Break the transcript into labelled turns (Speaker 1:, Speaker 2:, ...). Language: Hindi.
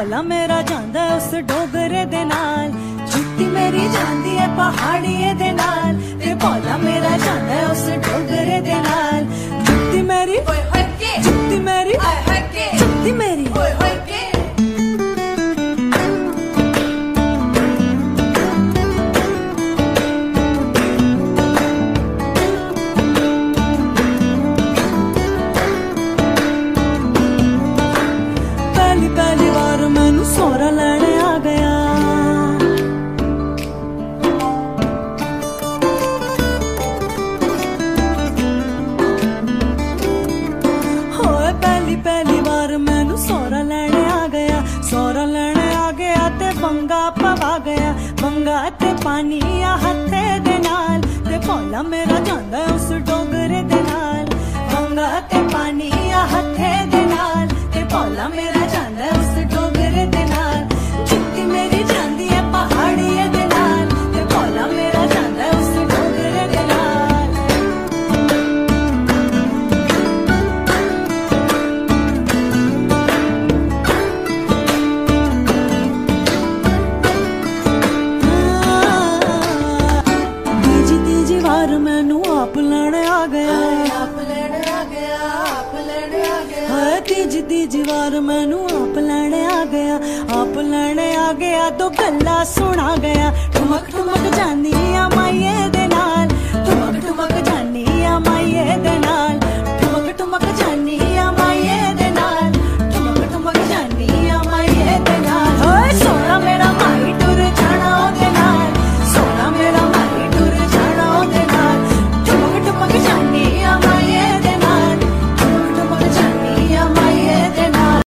Speaker 1: भौला मेरा जांदा उस डोगरे दे नाल, जुत्ती मेरी जांदी है पहाड़िए दे नाल, ते भौला मेरा जांदा उस डोगरे दे नाल, जुत्ती मेरी जुत्ती मेरी जुत्ती मेरी पहली बार मैनू सोहरा लैने आ गया, होए पहली बार मैनू सोहरा लैने आ गया, सोहरा लैने आ गया ते बंगा पवा गया, बंगा ते पानी आ हथे दे नाल, ते भौला मेरा जांदा उस डोगरे दे नाल, बंगा ते पानी आ हथे दे नाल, ते भौला मेरा जांदा उस डोगरे दे नाल, जुत्ती मेरी जांदी है पहाड़िए दे नाल, ते भौला मेरा जांदा उस डोगरे दे नाल। तीजी बार मैनू आप लैने आ गया, आप लैने आ गया, आप लैने आ गया, तीजी बार मैनू आप लैने आ गया, आप लैने आ गया तो गल्ला सुना गया, ठुमक ठुमक जानी आ माइये दे नाल, ठुमक ठुमक जानी आ माइये दे नाल,